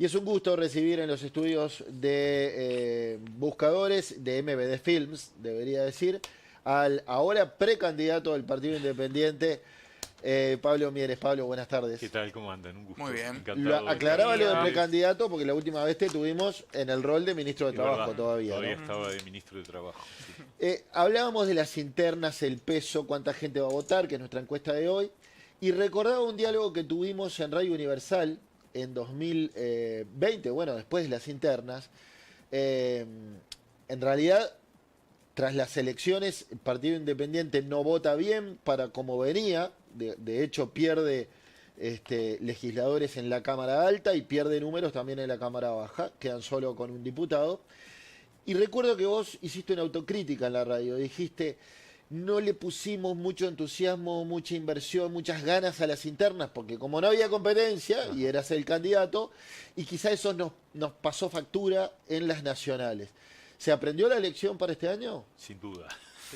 Y es un gusto recibir en los estudios de buscadores de MBD Films, debería decir, al ahora precandidato del Partido Independiente, Pablo Mieres. Pablo, buenas ¿Qué tardes. tal? ¿Cómo andan? Un gusto. Muy bien. Encantado de estar Aclaraba con lo de ustedes. precandidato porque la última vez te tuvimos en el rol de ministro de Es Trabajo verdad, todavía, ¿no? estaba de ministro de Trabajo. Sí. Hablábamos de las internas, el peso, cuánta gente va a votar, que es nuestra encuesta de hoy, y recordaba un diálogo que tuvimos en Radio Universal en 2020, bueno, después de las internas. En realidad, tras las elecciones, el Partido Independiente no vota bien para como venía, de hecho pierde legisladores en la Cámara Alta y pierde números también en la Cámara Baja, quedan solo con un diputado. Y recuerdo que vos hiciste una autocrítica en la radio, dijiste, no le pusimos mucho entusiasmo, mucha inversión, muchas ganas a las internas, porque como no había competencia y eras el candidato, y quizá eso nos pasó factura en las nacionales. ¿Se aprendió la lección para este año? Sin duda.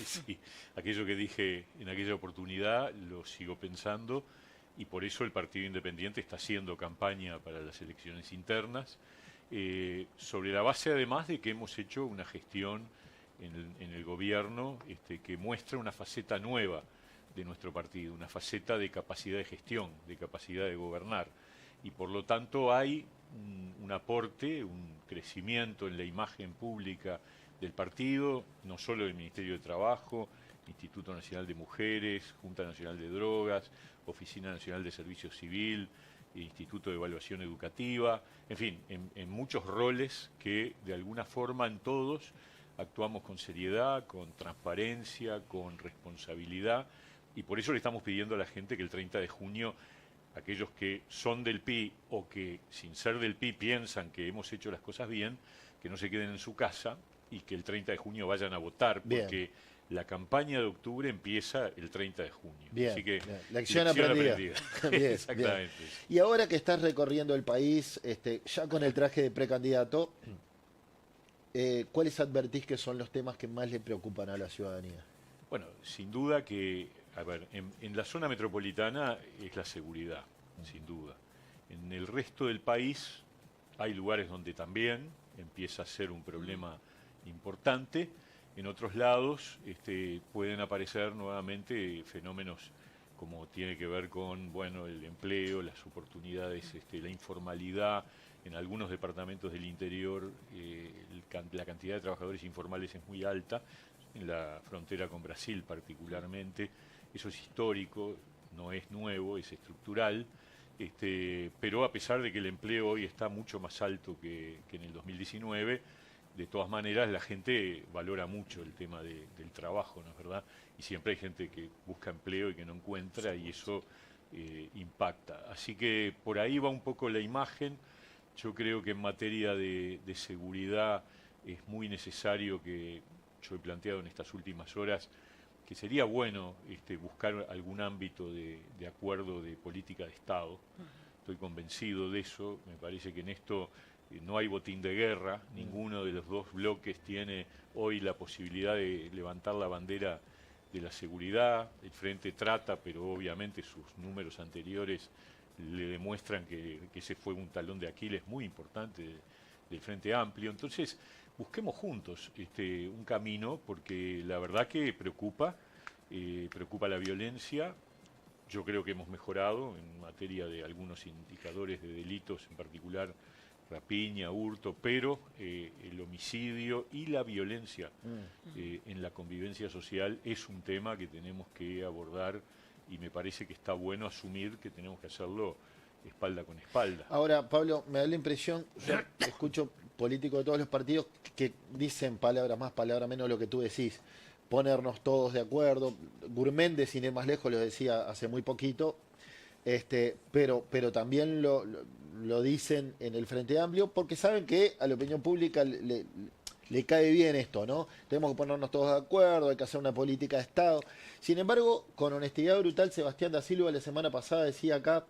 Sí. Aquello que dije en aquella oportunidad lo sigo pensando y por eso el Partido Independiente está haciendo campaña para las elecciones internas, sobre la base además de que hemos hecho una gestión en el gobierno que muestra una faceta nueva de nuestro partido, una faceta de capacidad de gestión, de capacidad de gobernar. Y por lo tanto hay un aporte, un crecimiento en la imagen pública del partido, no solo del Ministerio de Trabajo, Instituto Nacional de Mujeres, Junta Nacional de Drogas, Oficina Nacional de Servicio Civil, Instituto de Evaluación Educativa, en fin, en muchos roles que de alguna forma en todos actuamos con seriedad, con transparencia, con responsabilidad, y por eso le estamos pidiendo a la gente que el 30 de junio, aquellos que son del PI o que sin ser del PI piensan que hemos hecho las cosas bien, que no se queden en su casa y que el 30 de junio vayan a votar, porque Bien. la campaña de octubre empieza el 30 de junio. Bien, Así que, bien. Lección aprendida. Bien, Exactamente. bien. Y ahora que estás recorriendo el país, ya con el traje de precandidato, ¿cuáles advertís que son los temas que más le preocupan a la ciudadanía? Bueno, sin duda que, a ver, en la zona metropolitana es la seguridad, sin duda. En el resto del país hay lugares donde también empieza a ser un problema importante. En otros lados pueden aparecer nuevamente fenómenos como tiene que ver con, bueno, el empleo, las oportunidades, la informalidad. En algunos departamentos del interior la cantidad de trabajadores informales es muy alta, en la frontera con Brasil particularmente. Eso es histórico, no es nuevo, es estructural, pero a pesar de que el empleo hoy está mucho más alto que en el 2019, de todas maneras la gente valora mucho el tema del trabajo, ¿no es verdad? Y siempre hay gente que busca empleo y que no encuentra y eso impacta. Así que por ahí va un poco la imagen. Yo creo que en materia de seguridad es muy necesario que, yo he planteado en estas últimas horas, que sería bueno buscar algún ámbito de acuerdo de política de Estado. Estoy convencido de eso, me parece que en esto no hay botín de guerra, ninguno de los dos bloques tiene hoy la posibilidad de levantar la bandera de la seguridad. El Frente trata, pero obviamente sus números anteriores le demuestran que ese fue un talón de Aquiles muy importante del Frente Amplio. Entonces, busquemos juntos un camino, porque la verdad que preocupa la violencia. Yo creo que hemos mejorado en materia de algunos indicadores de delitos, en particular rapiña, hurto, pero el homicidio y la violencia en la convivencia social es un tema que tenemos que abordar y me parece que está bueno asumir que tenemos que hacerlo espalda con espalda. Ahora, Pablo, me da la impresión, yo escucho políticos de todos los partidos que dicen palabras más, palabras menos lo que tú decís, ponernos todos de acuerdo. Gurméndez, sin ir más lejos, lo decía hace muy poquito, pero también lo dicen en el Frente Amplio porque saben que a la opinión pública le cae bien esto, ¿no? Tenemos que ponernos todos de acuerdo, hay que hacer una política de Estado. Sin embargo, con honestidad brutal, Sebastián da Silva la semana pasada decía acá,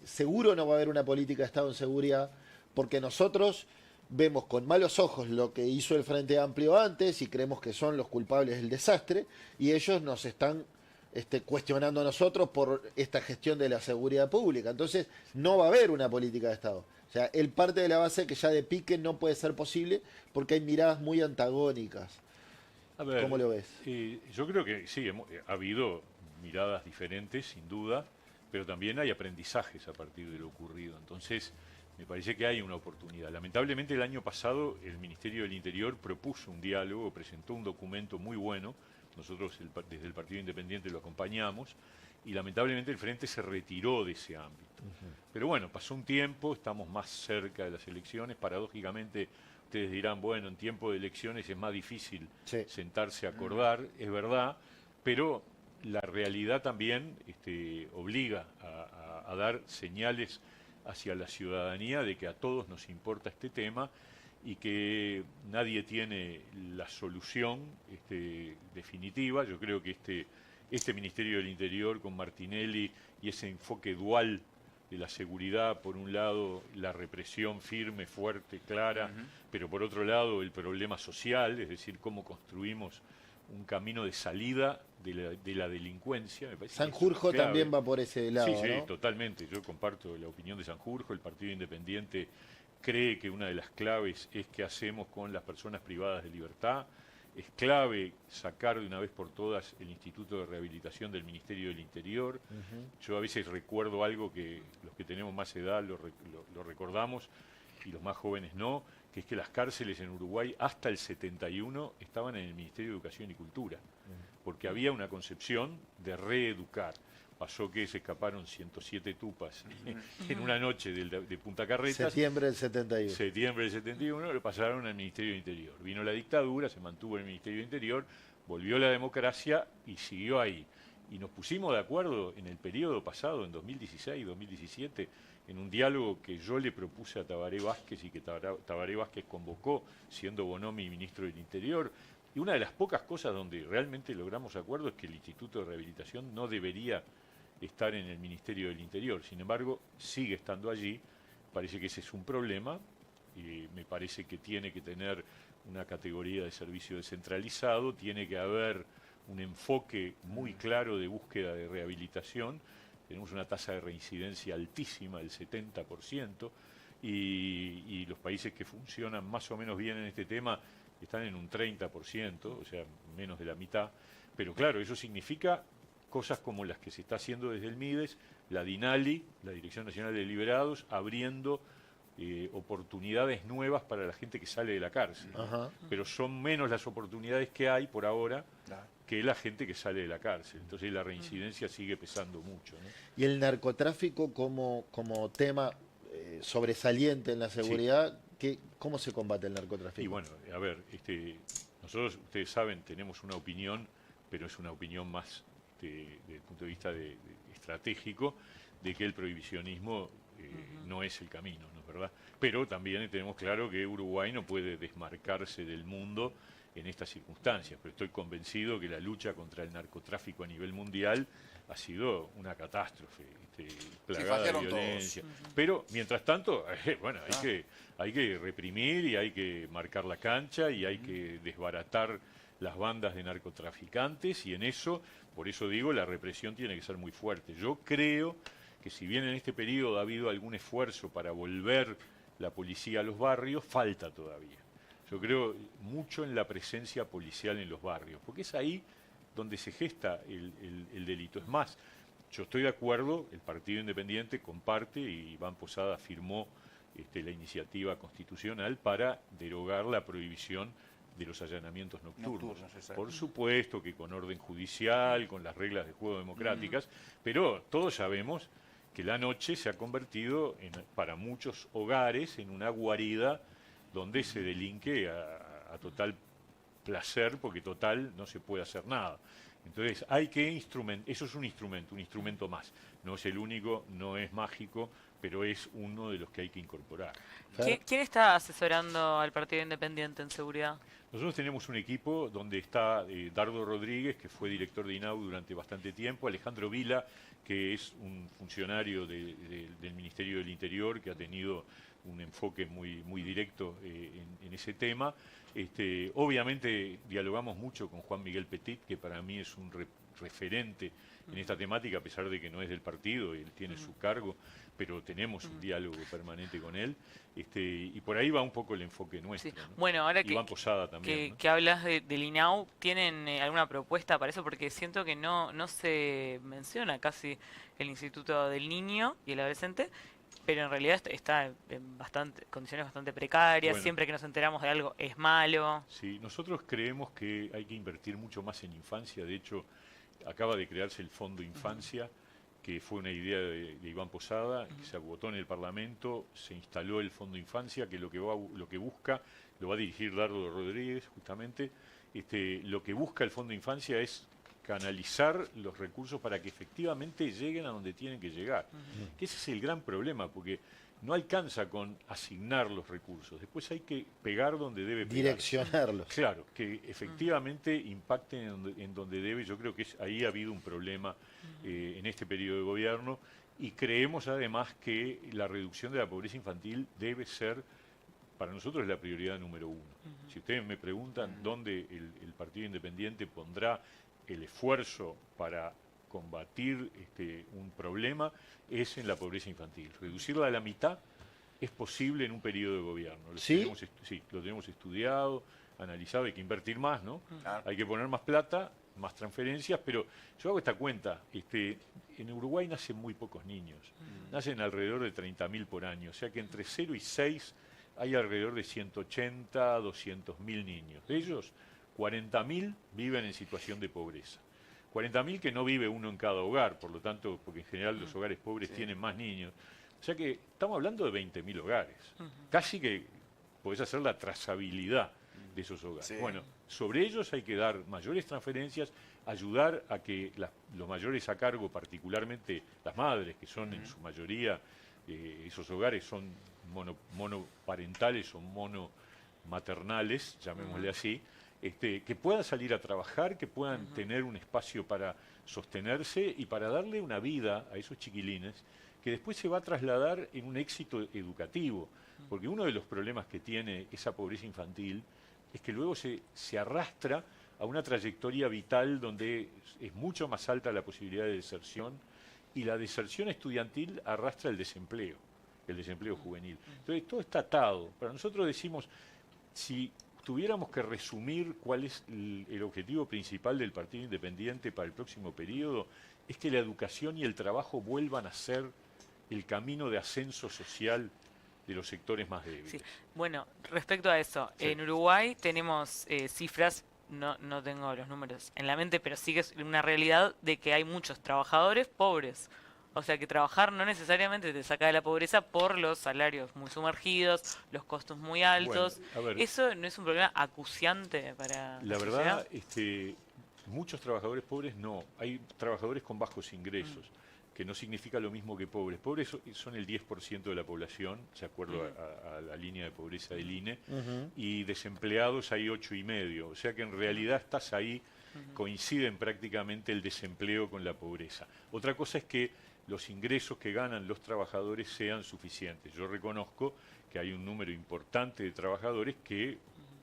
seguro no va a haber una política de Estado en seguridad, porque nosotros vemos con malos ojos lo que hizo el Frente Amplio antes y creemos que son los culpables del desastre, y ellos nos están cuestionando a nosotros por esta gestión de la seguridad pública. Entonces, no va a haber una política de Estado. O sea, él parte de la base que ya de pique no puede ser posible porque hay miradas muy antagónicas. A ver, ¿Cómo lo ves? yo creo que sí, ha habido miradas diferentes, sin duda, pero también hay aprendizajes a partir de lo ocurrido. Entonces, me parece que hay una oportunidad. Lamentablemente, el año pasado, el Ministerio del Interior propuso un diálogo, presentó un documento muy bueno. Nosotros, desde el Partido Independiente, lo acompañamos, y lamentablemente el Frente se retiró de ese ámbito. Pero bueno, pasó un tiempo, estamos más cerca de las elecciones. Paradójicamente, ustedes dirán, bueno, en tiempo de elecciones es más difícil Sí. sentarse a acordar, es verdad, pero la realidad también obliga a dar señales hacia la ciudadanía de que a todos nos importa este tema y que nadie tiene la solución definitiva. Yo creo que este Ministerio del Interior con Martinelli y ese enfoque dual de la seguridad, por un lado la represión firme, fuerte, clara, pero por otro lado el problema social, es decir, cómo construimos un camino de salida de la delincuencia. Me parece que eso es Sanjurjo clave. también va por ese lado, Sí, sí, ¿no? totalmente. Yo comparto la opinión de Sanjurjo. El Partido Independiente cree que una de las claves es qué hacemos con las personas privadas de libertad. Es clave sacar de una vez por todas el Instituto de Rehabilitación del Ministerio del Interior. Yo a veces recuerdo algo que los que tenemos más edad lo recordamos y los más jóvenes no, que es que las cárceles en Uruguay hasta el 71 estaban en el Ministerio de Educación y Cultura, porque había una concepción de reeducar. Pasó que se escaparon 107 tupas en una noche de Punta Carretas. Septiembre del 71. Septiembre del 71 lo pasaron al Ministerio del Interior. Vino la dictadura, se mantuvo en el Ministerio del Interior, volvió la democracia y siguió ahí. Y nos pusimos de acuerdo en el periodo pasado, en 2016, 2017, en un diálogo que yo le propuse a Tabaré Vázquez y que Tabaré Vázquez convocó, siendo Bonomi ministro del Interior. Y una de las pocas cosas donde realmente logramos acuerdo es que el Instituto de Rehabilitación no debería estar en el Ministerio del Interior. Sin embargo, sigue estando allí. Parece que ese es un problema. Me parece que tiene que tener una categoría de servicio descentralizado, tiene que haber un enfoque muy claro de búsqueda de rehabilitación. Tenemos una tasa de reincidencia altísima, del 70%, y los países que funcionan más o menos bien en este tema están en un 30%, o sea, menos de la mitad. Pero claro, eso significa cosas como las que se está haciendo desde el MIDES, la DINALI, la Dirección Nacional de Liberados, abriendo oportunidades nuevas para la gente que sale de la cárcel. Pero son menos las oportunidades que hay por ahora que la gente que sale de la cárcel. Entonces la reincidencia sigue pesando mucho, ¿no? Y el narcotráfico como tema sobresaliente en la seguridad, ¿cómo se combate el narcotráfico? Y bueno, a ver, nosotros, ustedes saben, tenemos una opinión, pero es una opinión más desde el punto de vista estratégico, de que el prohibicionismo no es el camino, ¿no es verdad? Pero también tenemos claro que Uruguay no puede desmarcarse del mundo en estas circunstancias, pero estoy convencido que la lucha contra el narcotráfico a nivel mundial ha sido una catástrofe, plagada de violencia. Pero, mientras tanto, bueno, hay que reprimir y hay que marcar la cancha y hay que desbaratar las bandas de narcotraficantes, y en eso, por eso digo, la represión tiene que ser muy fuerte. Yo creo que si bien en este periodo ha habido algún esfuerzo para volver la policía a los barrios, falta todavía. Yo creo mucho en la presencia policial en los barrios, porque es ahí donde se gesta el delito. Es más, yo estoy de acuerdo, el Partido Independiente comparte, y Iván Posada firmó la iniciativa constitucional para derogar la prohibición de los allanamientos nocturnos. Por supuesto que con orden judicial, con las reglas de juego democráticas, pero todos sabemos que la noche se ha convertido, para muchos hogares, en una guarida donde se delinque a total placer, porque total no se puede hacer nada. Entonces hay que eso es un instrumento más. No es el único, no es mágico, pero es uno de los que hay que incorporar. ¿Quién está asesorando al Partido Independiente en seguridad? Nosotros tenemos un equipo donde está Dardo Rodríguez, que fue director de INAU durante bastante tiempo, Alejandro Vila, que es un funcionario del Ministerio del Interior, que ha tenido un enfoque muy directo en ese tema. Obviamente dialogamos mucho con Juan Miguel Petit, que para mí es un referente en esta temática, a pesar de que no es del partido, él tiene su cargo, pero tenemos un diálogo permanente con él, y por ahí va un poco el enfoque nuestro, Sí. ¿no? Bueno, ahora Iván Posada también, ¿no? que hablas del INAU, ¿tienen alguna propuesta para eso? Porque siento que no se menciona casi el Instituto del Niño y el Adolescente, pero en realidad está en condiciones bastante precarias, Bueno, siempre que nos enteramos de algo es malo. sí, nosotros creemos que hay que invertir mucho más en infancia. De hecho, acaba de crearse el Fondo Infancia, que fue una idea de Iván Posada, que se votó en el Parlamento, se instaló el Fondo Infancia, que lo que busca, lo va a dirigir Dardo Rodríguez, justamente, lo que busca el Fondo Infancia es canalizar los recursos para que efectivamente lleguen a donde tienen que llegar. Que ese es el gran problema, porque no alcanza con asignar los recursos, después hay que pegar donde debe pegar. Direccionarlos. Claro, que efectivamente impacten en donde debe. Yo creo que ahí ha habido un problema en este periodo de gobierno, y creemos además que la reducción de la pobreza infantil debe ser, para nosotros, es la prioridad número uno. Si ustedes me preguntan dónde el Partido Independiente pondrá el esfuerzo para combatir un problema, es en la pobreza infantil. Reducirla a la mitad es posible en un periodo de gobierno. ¿Sí? Sí, lo tenemos estudiado, analizado, hay que invertir más, ¿no? Claro. Hay que poner más plata, más transferencias, pero yo hago esta cuenta, en Uruguay nacen muy pocos niños, nacen alrededor de 30.000 por año, o sea que entre 0 y 6 hay alrededor de 180, 200.000 niños. De ellos, 40.000 viven en situación de pobreza. 40.000 que no vive uno en cada hogar, por lo tanto, porque en general los hogares pobres tienen más niños. O sea que estamos hablando de 20.000 hogares. Casi que podés hacer la trazabilidad de esos hogares. Sí. Bueno, sobre ellos hay que dar mayores transferencias, ayudar a que los mayores a cargo, particularmente las madres, que son en su mayoría, esos hogares son monoparentales o monomaternales, llamémosle así, que puedan salir a trabajar, que puedan tener un espacio para sostenerse y para darle una vida a esos chiquilines que después se va a trasladar en un éxito educativo. Porque uno de los problemas que tiene esa pobreza infantil es que luego se arrastra a una trayectoria vital donde es mucho más alta la posibilidad de deserción, y la deserción estudiantil arrastra el desempleo juvenil. Entonces todo está atado. Para nosotros decimos, si tuviéramos que resumir cuál es el objetivo principal del Partido Independiente para el próximo periodo, es que la educación y el trabajo vuelvan a ser el camino de ascenso social de los sectores más débiles. Sí. Bueno, respecto a eso, Sí. en Uruguay tenemos cifras, no tengo los números en la mente, pero sí que es una realidad de que hay muchos trabajadores pobres. O sea que trabajar no necesariamente te saca de la pobreza por los salarios muy sumergidos, los costos muy altos. Bueno, a ver, ¿Eso no es un problema acuciante para la sociedad? verdad, muchos trabajadores pobres no. Hay trabajadores con bajos ingresos, que no significa lo mismo que pobres. Pobres son el 10% de la población, de acuerdo a la línea de pobreza del INE, y desempleados hay 8,5. O sea que en realidad estás ahí, coinciden prácticamente el desempleo con la pobreza. Otra cosa es que los ingresos que ganan los trabajadores sean suficientes. Yo reconozco que hay un número importante de trabajadores que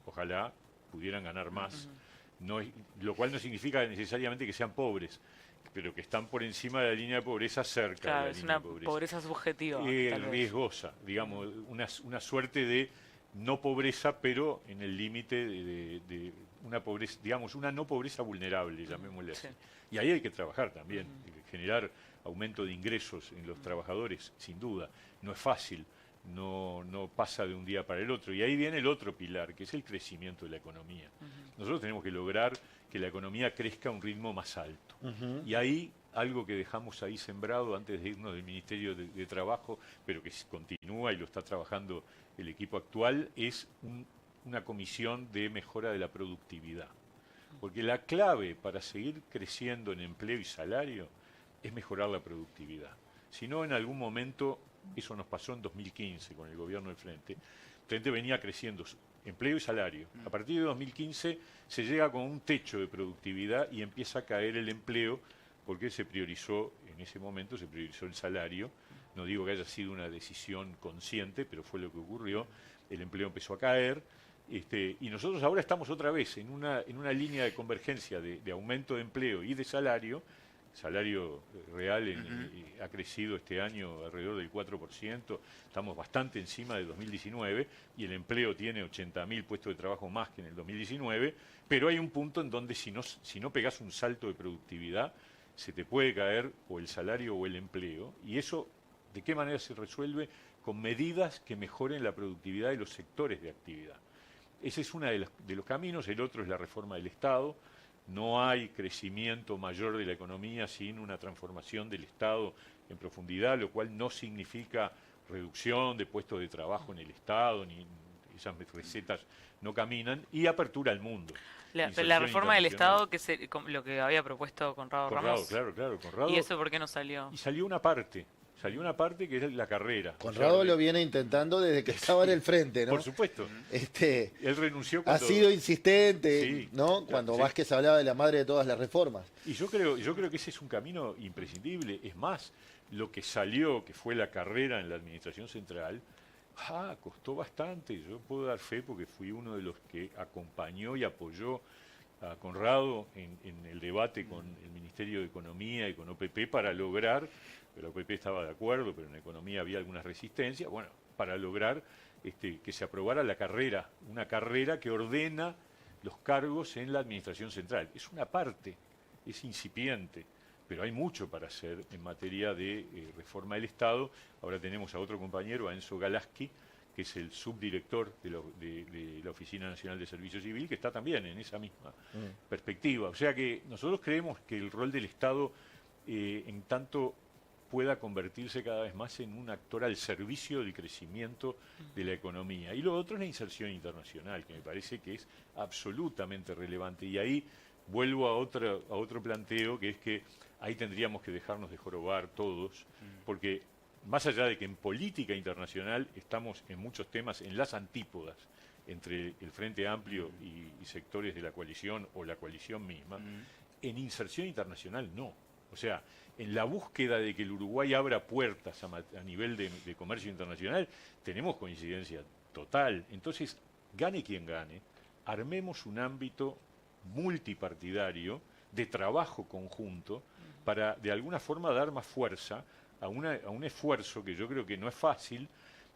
ojalá pudieran ganar más, lo cual no significa necesariamente que sean pobres, pero que están por encima de la línea de pobreza, cerca de Claro, la es línea una de pobreza. pobreza subjetiva. Tal vez. Riesgosa, digamos, una suerte de no pobreza, pero en el límite de una pobreza, digamos, una no pobreza vulnerable, llamémosle así. Sí. Y ahí hay que trabajar también, generar aumento de ingresos en los trabajadores, sin duda. No es fácil, no pasa de un día para el otro. Y ahí viene el otro pilar, que es el crecimiento de la economía. Nosotros tenemos que lograr que la economía crezca a un ritmo más alto. Y ahí, algo que dejamos ahí sembrado antes de irnos del Ministerio de Trabajo, pero que continúa y lo está trabajando el equipo actual, es una comisión de mejora de la productividad. Porque la clave para seguir creciendo en empleo y salario es mejorar la productividad. Si no, en algún momento, eso nos pasó en 2015 con el gobierno del Frente, el Frente venía creciendo empleo y salario. A partir de 2015 se llega con un techo de productividad y empieza a caer el empleo, porque se priorizó, en ese momento se priorizó el salario. No digo que haya sido una decisión consciente, pero fue lo que ocurrió. El empleo empezó a caer Y nosotros ahora estamos otra vez en una línea de convergencia de aumento de empleo y de salario. Salario real ha crecido este año alrededor del 4%, estamos bastante encima de 2019 y el empleo tiene 80.000 puestos de trabajo más que en el 2019, pero hay un punto en donde si no pegas un salto de productividad, se te puede caer o el salario o el empleo, y eso, ¿de qué manera se resuelve? Con medidas que mejoren la productividad de los sectores de actividad. Ese es uno de los caminos, el otro es la reforma del Estado. No hay crecimiento mayor de la economía sin una transformación del Estado en profundidad, lo cual no significa reducción de puestos de trabajo en el Estado, ni esas recetas no caminan, y apertura al mundo. La reforma del Estado, que es lo que había propuesto Conrado Ramos. Claro, Conrado. ¿Y eso por qué no salió? Y salió una parte que es la carrera. Conrado lo viene intentando desde que estaba en el frente, ¿no? Por supuesto. Él renunció ha sido insistente, Sí, ¿no? Cuando sí. Vázquez hablaba de la madre de todas las reformas. Y yo creo que ese es un camino imprescindible. Es más, lo que salió, que fue la carrera en la Administración Central, costó bastante. Yo puedo dar fe porque fui uno de los que acompañó y apoyó a Conrado en el debate con el Ministerio de Economía y con OPP para lograr, la OPP estaba de acuerdo, pero en economía había algunas resistencias, bueno, para lograr que se aprobara la carrera, una carrera que ordena los cargos en la Administración Central. Es una parte, es incipiente, pero hay mucho para hacer en materia de reforma del Estado. Ahora tenemos a otro compañero, a Enzo Galaski, que es el subdirector de la Oficina Nacional de Servicio Civil, que está también en esa misma perspectiva. O sea que nosotros creemos que el rol del Estado, en tanto pueda convertirse cada vez más en un actor al servicio del crecimiento de la economía. Y lo otro es la inserción internacional, que me parece que es absolutamente relevante. Y ahí vuelvo a otro planteo, que es que ahí tendríamos que dejarnos de jorobar todos, porque más allá de que en política internacional estamos en muchos temas en las antípodas entre el Frente Amplio y sectores de la coalición o la coalición misma, en inserción internacional no. O sea, en la búsqueda de que el Uruguay abra puertas a nivel de comercio internacional, tenemos coincidencia total. Entonces, gane quien gane, armemos un ámbito multipartidario de trabajo conjunto para, de alguna forma, dar más fuerza a un esfuerzo que yo creo que no es fácil,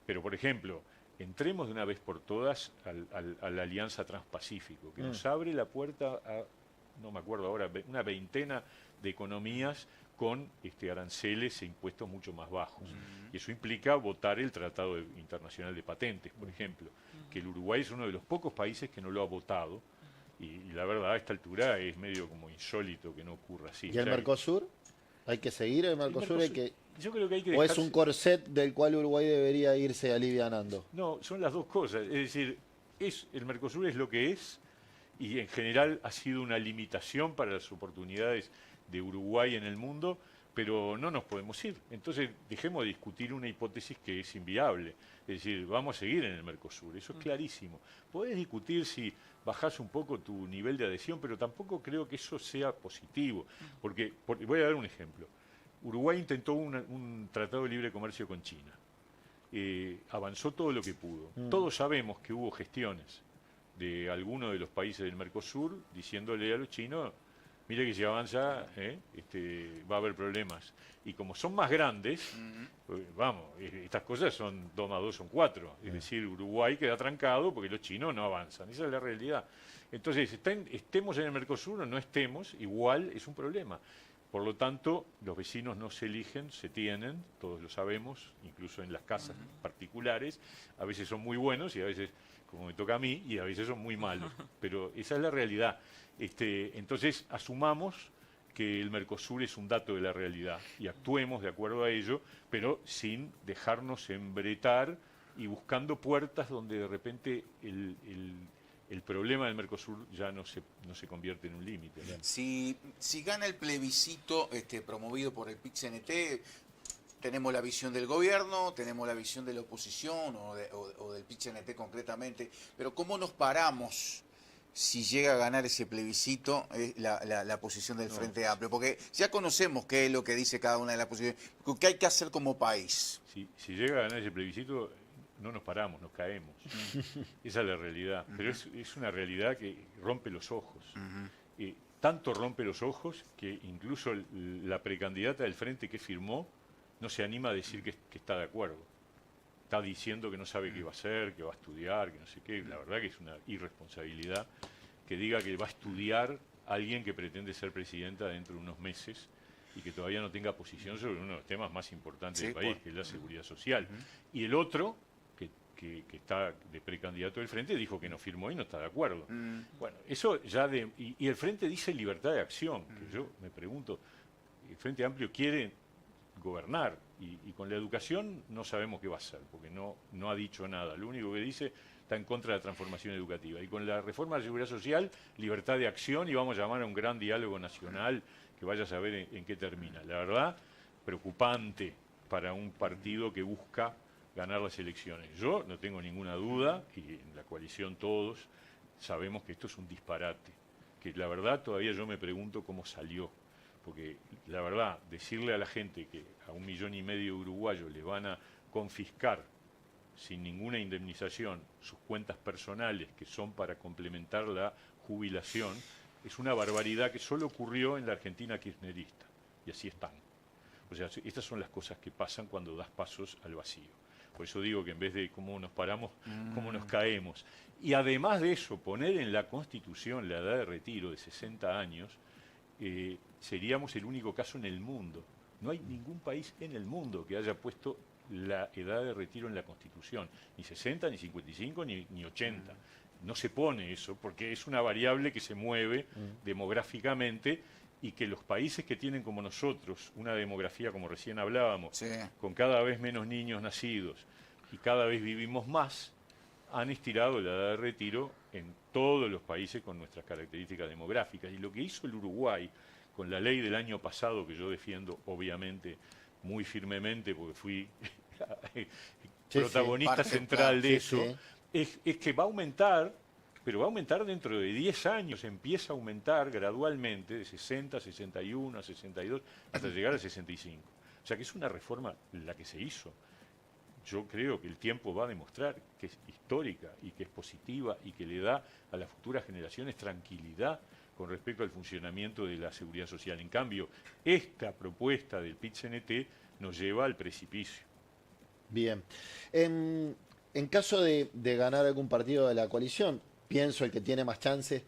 pero, por ejemplo, entremos de una vez por todas a la Alianza Transpacífico, que nos abre la puerta a, no me acuerdo ahora, una veintena de economías con aranceles e impuestos mucho más bajos. Y eso implica votar el Tratado Internacional de Patentes, por ejemplo, que el Uruguay es uno de los pocos países que no lo ha votado, y la verdad a esta altura es medio como insólito que no ocurra así. ¿Y el Mercosur? ¿Hay que seguir el Mercosur? Yo creo que hay que ¿O es un corset del cual Uruguay debería irse alivianando? No, son las dos cosas. Es decir, el Mercosur es lo que es, y en general ha sido una limitación para las oportunidades de Uruguay en el mundo, pero no nos podemos ir. Entonces dejemos de discutir una hipótesis que es inviable. Es decir, vamos a seguir en el Mercosur, eso es clarísimo. Podés discutir si bajás un poco tu nivel de adhesión, pero tampoco creo que eso sea positivo. Porque voy a dar un ejemplo. Uruguay intentó un tratado de libre comercio con China. Avanzó todo lo que pudo. Todos sabemos que hubo gestiones de algunos de los países del Mercosur diciéndole a los chinos, mire que si avanza va a haber problemas. Y como son más grandes, vamos, estas cosas son 2 más 2 son 4. Es decir, Uruguay queda trancado porque los chinos no avanzan. Esa es la realidad. Entonces, estemos en el Mercosur o no estemos, igual es un problema. Por lo tanto, los vecinos no se eligen, se tienen, todos lo sabemos, incluso en las casas particulares. A veces son muy buenos y a veces, como me toca a mí, y a veces son muy malos. Pero esa es la realidad. Entonces, asumamos que el Mercosur es un dato de la realidad y actuemos de acuerdo a ello, pero sin dejarnos embretar y buscando puertas donde de repente el problema del Mercosur ya no se convierte en un límite. Si gana el plebiscito promovido por el PIT-CNT, tenemos la visión del gobierno, tenemos la visión de la oposición o del PIT-CNT concretamente, pero ¿cómo nos paramos si llega a ganar ese plebiscito la posición del Frente Amplio? Porque ya conocemos qué es lo que dice cada una de las posiciones, qué hay que hacer como país. Si llega a ganar ese plebiscito, no nos paramos, nos caemos. Esa es la realidad. Pero es una realidad que rompe los ojos. Tanto rompe los ojos que incluso la precandidata del Frente que firmó no se anima a decir que está de acuerdo. Está diciendo que no sabe qué va a hacer, que va a estudiar, que no sé qué. La verdad que es una irresponsabilidad que diga que va a estudiar alguien que pretende ser presidenta dentro de unos meses y que todavía no tenga posición sobre uno de los temas más importantes del país, que es la seguridad social. Y el otro, que está de precandidato del Frente, dijo que no firmó y no está de acuerdo. Bueno, eso ya y el Frente dice libertad de acción, que yo me pregunto, el Frente Amplio quiere gobernar y con la educación no sabemos qué va a hacer, porque no ha dicho nada. Lo único que dice está en contra de la transformación educativa. Y con la reforma de la seguridad social, libertad de acción, y vamos a llamar a un gran diálogo nacional que vaya a saber en qué termina. La verdad, preocupante para un partido que busca ganar las elecciones. Yo no tengo ninguna duda, y en la coalición todos sabemos que esto es un disparate, que la verdad todavía yo me pregunto cómo salió, porque la verdad, decirle a la gente que a 1,5 millones de uruguayos le van a confiscar sin ninguna indemnización sus cuentas personales que son para complementar la jubilación, es una barbaridad que solo ocurrió en la Argentina kirchnerista, y así están. O sea, estas son las cosas que pasan cuando das pasos al vacío. Por eso digo que en vez de cómo nos paramos, cómo nos caemos. Y además de eso, poner en la Constitución la edad de retiro de 60 años, seríamos el único caso en el mundo. No hay ningún país en el mundo que haya puesto la edad de retiro en la Constitución. Ni 60, ni 55, ni 80. No se pone eso porque es una variable que se mueve demográficamente y que los países que tienen como nosotros una demografía, como recién hablábamos, con cada vez menos niños nacidos y cada vez vivimos más, han estirado la edad de retiro en todos los países con nuestras características demográficas. Y lo que hizo el Uruguay con la ley del año pasado, que yo defiendo obviamente muy firmemente porque fui protagonista central de eso, es que va a aumentar, pero va a aumentar dentro de 10 años, empieza a aumentar gradualmente de 60 a 61 a 62 hasta llegar a 65. O sea que es una reforma la que se hizo. Yo creo que el tiempo va a demostrar que es histórica y que es positiva y que le da a las futuras generaciones tranquilidad con respecto al funcionamiento de la seguridad social. En cambio, esta propuesta del PIT-CNT nos lleva al precipicio. Bien. En caso de ganar algún partido de la coalición, pienso el que tiene más chances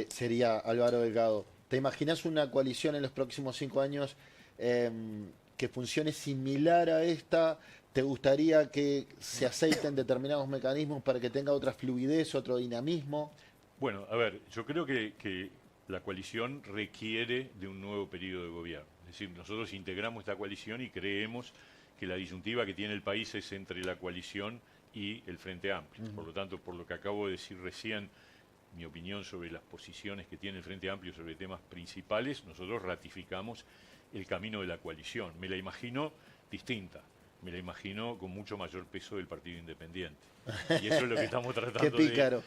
sería Álvaro Delgado. ¿Te imaginas una coalición en los próximos 5 años que funcione similar a esta? ¿Te gustaría que se aceiten determinados mecanismos para que tenga otra fluidez, otro dinamismo? Bueno, a ver, yo creo que la coalición requiere de un nuevo periodo de gobierno. Es decir, nosotros integramos esta coalición y creemos que la disyuntiva que tiene el país es entre la coalición y el Frente Amplio. Por lo tanto, por lo que acabo de decir recién, mi opinión sobre las posiciones que tiene el Frente Amplio sobre temas principales, nosotros ratificamos el camino de la coalición. Me la imagino distinta. Me la imagino con mucho mayor peso del Partido Independiente. Y eso es lo que estamos tratando Qué pícaro.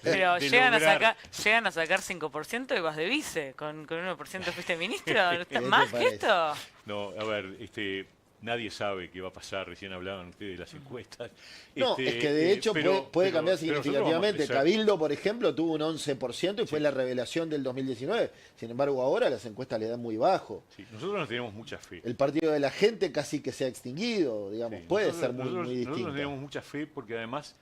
Pero de llegan lograr. a sacar 5% y vas de vice. Con 1% fuiste ministro. te ¿Más que parece? esto? No, a ver, nadie sabe qué va a pasar. Recién hablaban ustedes de las encuestas. No, es que de hecho puede cambiar pero nosotros vamos a significativamente. crecer. Cabildo, por ejemplo, tuvo un 11% y fue la revelación del 2019. Sin embargo, ahora las encuestas le dan muy bajo. Sí, nosotros nos tenemos mucha fe. El partido de la gente casi que se ha extinguido, digamos. Sí, Puede nosotros- ser muy nosotros distinto. tenemos mucha fe porque además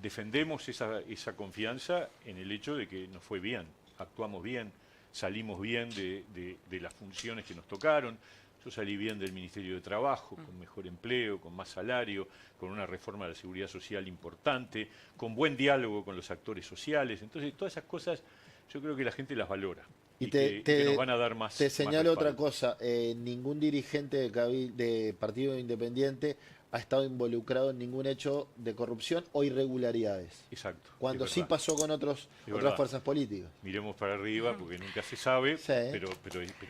defendemos esa confianza en el hecho de que nos fue bien, actuamos bien, salimos bien de las funciones que nos tocaron. Yo salí bien del Ministerio de Trabajo, con mejor empleo, con más salario, con una reforma de la seguridad social importante, con buen diálogo con los actores sociales. Entonces, todas esas cosas yo creo que la gente las valora Y que nos van a dar más. Te más señalo otra respaldo. cosa. Ningún dirigente de Partido Independiente ha estado involucrado en ningún hecho de corrupción o irregularidades. Exacto. Cuando es sí verdad. pasó con otras verdad. fuerzas políticas. Miremos para arriba porque nunca se sabe, Sí. pero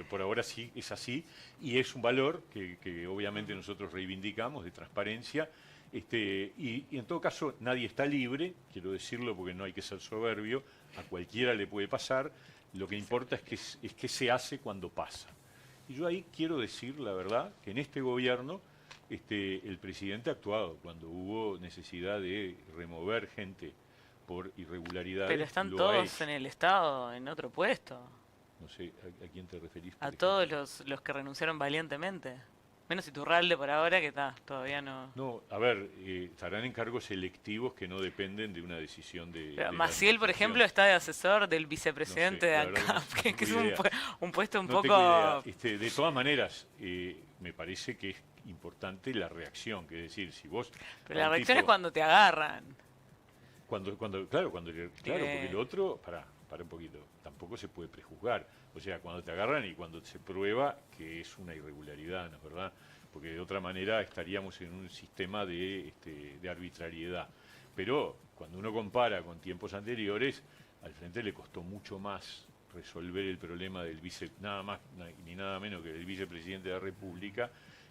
por ahora sí es así y es un valor que obviamente nosotros reivindicamos de transparencia. Y en todo caso nadie está libre, quiero decirlo porque no hay que ser soberbio, a cualquiera le puede pasar, lo que importa es que se hace cuando pasa. Y yo ahí quiero decir la verdad que en este gobierno el presidente ha actuado cuando hubo necesidad de remover gente por irregularidades. Pero están lo ha todos hecho. en el Estado, en otro puesto. No sé a quién te referís. por A ejemplo. todos los que renunciaron valientemente. Menos Iturralde por ahora, que está, todavía no. No, a ver, estarán en cargos selectivos que no dependen de una decisión de. Pero de la Maciel, por administración. ejemplo, está de asesor del vicepresidente No sé, de la verdad que ANCAP, no que es tengo idea. un puesto un No tengo idea. poco. De todas maneras, me parece que es importante la reacción, que es decir, si vos. Pero a la un reacción es tipo- cuando te agarran. claro, porque el otro, para un poquito, tampoco se puede prejuzgar. O sea, cuando te agarran y cuando se prueba que es una irregularidad, ¿no es verdad? Porque de otra manera estaríamos en un sistema de arbitrariedad. Pero cuando uno compara con tiempos anteriores, al frente le costó mucho más resolver el problema del nada más ni nada menos que del vicepresidente de la República,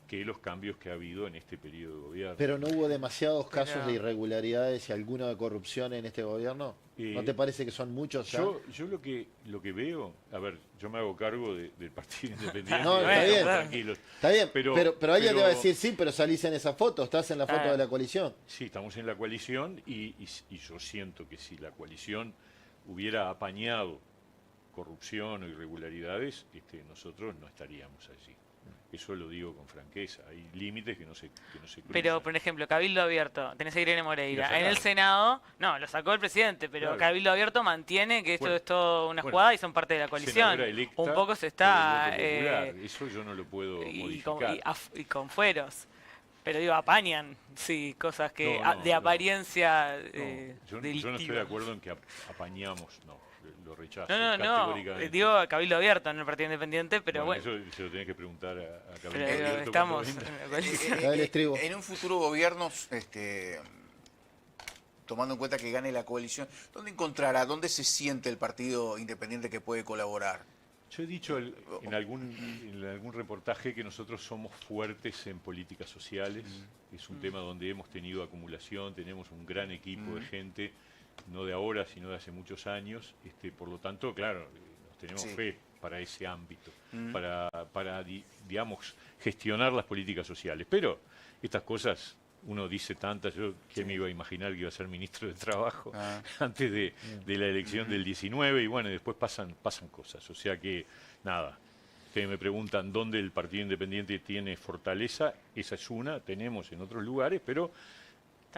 que los cambios que ha habido en este periodo de gobierno. Pero no hubo demasiados casos Pero- de irregularidades y alguno de corrupción en este gobierno. ¿No te parece que son muchos ya? Yo lo que veo, a ver, yo me hago cargo del Partido Independiente. No, está Bueno, bien. claro. Tranquilos. Está bien, Pero- pero alguien te va a pero- decir, sí, pero salís en esa foto, estás en la foto Ah. de la coalición. Sí, estamos en la coalición y yo siento que si la coalición hubiera apañado corrupción o irregularidades, nosotros no estaríamos allí. Eso lo digo con franqueza. Hay límites que no se cruzan. Pero, por ejemplo, Cabildo Abierto, tenés a Irene Y Moreira. lo En el sacaron. Senado, no, lo sacó el presidente, pero Claro. Cabildo Abierto mantiene que esto Bueno, es todo una bueno, jugada y son parte de la coalición. Senadora electa Un poco se por está. el voto popular. Eso yo no lo puedo Y con, modificar. y con fueros. Pero digo, apañan, sí, cosas que No, no, de no. apariencia No, yo no delictiva. estoy de acuerdo en que apañamos, no, lo rechazo. No, no, categóricamente. digo a Cabildo Abierto, no el Partido Independiente, pero bueno. Eso se lo tenés que preguntar a Cabildo Pero Abierto estamos cuando en venga. la coalición. Dale, Estribo. En un futuro gobierno, tomando en cuenta que gane la coalición, ¿dónde encontrará, dónde se siente el Partido Independiente que puede colaborar? Yo he dicho en algún reportaje que nosotros somos fuertes en políticas sociales. Es un tema donde hemos tenido acumulación, tenemos un gran equipo de gente, no de ahora, sino de hace muchos años. Por lo tanto, claro, nos tenemos Sí. fe para ese ámbito, digamos, gestionar las políticas sociales. Pero estas cosas, uno dice tantas, yo que me iba a imaginar que iba a ser ministro de Trabajo antes de la elección del 19, y bueno, después pasan cosas. O sea que, nada, ustedes me preguntan dónde el Partido Independiente tiene fortaleza, esa es una, tenemos en otros lugares, pero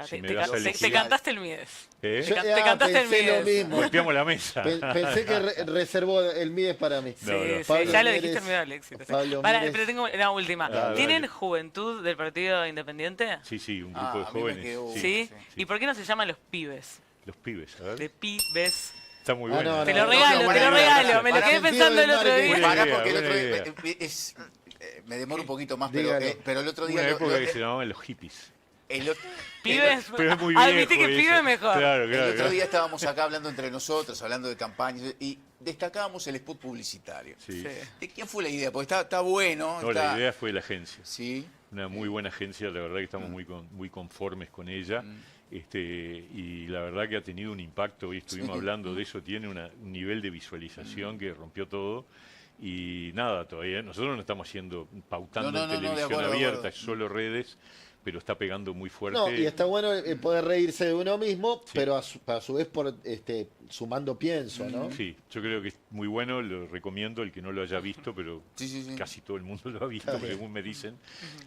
si me das a Te elegir- cantaste el Mides. ¿Eh? Te cantaste el pensé lo Mides. mismo. Golpeamos la mesa. Pensé que reservó el Mides para mí. Sí, No, no. sí, Pablo ya lo Mieres- dijiste en medio del éxito. sí. Pablo Pará, Mieres- pero tengo una última. Dale, ¿Tienen dale. juventud del Partido Independiente? Sí, sí, un Ah, grupo de a mí me jóvenes. quedó- sí. ¿Sí? sí. ¿Y por qué no se llaman los pibes? Los pibes, a ver. De pibes. Está muy Ah, bueno. no, Te no, lo regalo, no, te lo no, regalo. Me lo para quedé sentido pensando el del otro marketing. día. Buena Pará, idea, porque el buena otro día idea. me demoro un poquito más, Dígalo. pero el otro día Una lo- época lo- que se llamaban los hippies. el o- Pibes. Pero es muy Admití viejo que eso. pibe mejor. Claro, el claro. otro claro. día estábamos acá hablando entre nosotros, hablando de campañas, y destacábamos el spot publicitario. Sí. Sí. ¿De quién fue la idea? Porque está bueno. No, está- la idea fue la agencia. Sí. Una muy buena agencia, la verdad que estamos muy conformes con ella. Y la verdad que ha tenido un impacto, hoy estuvimos Sí. hablando de eso, tiene un nivel de visualización que rompió todo. Y nada, todavía nosotros no estamos pautando No, no, en no, de televisión acuerdo, de abierta, acuerdo. es solo redes, pero está pegando muy fuerte. No, y está bueno poder reírse de uno mismo, pero a su vez sumando pienso, ¿no? Sí, yo creo que es muy bueno, lo recomiendo, el que no lo haya visto, pero Sí, sí, sí. casi todo el mundo lo ha visto, según me dicen.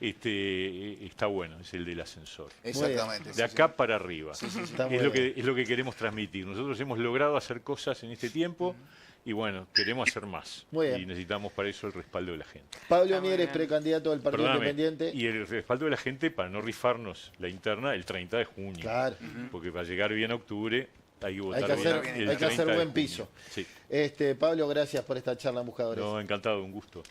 Está bueno, es el del ascensor. Exactamente. De acá para arriba. Está muy Es lo bien. que queremos transmitir. Nosotros hemos logrado hacer cosas en este tiempo y bueno, queremos hacer más. Muy bien. Y necesitamos para eso el respaldo de la gente. Pablo Está muy Mieres, bien. precandidato del Partido Perdóname, Independiente. y el respaldo de la gente para no rifarnos la interna el 30 de junio. Claro. Porque para llegar bien a octubre hay que votar Hay que bien hacer- el hay que hacer 30 de buen junio. piso. Sí. Pablo, gracias por esta charla, Buscadores. No, encantado, un gusto.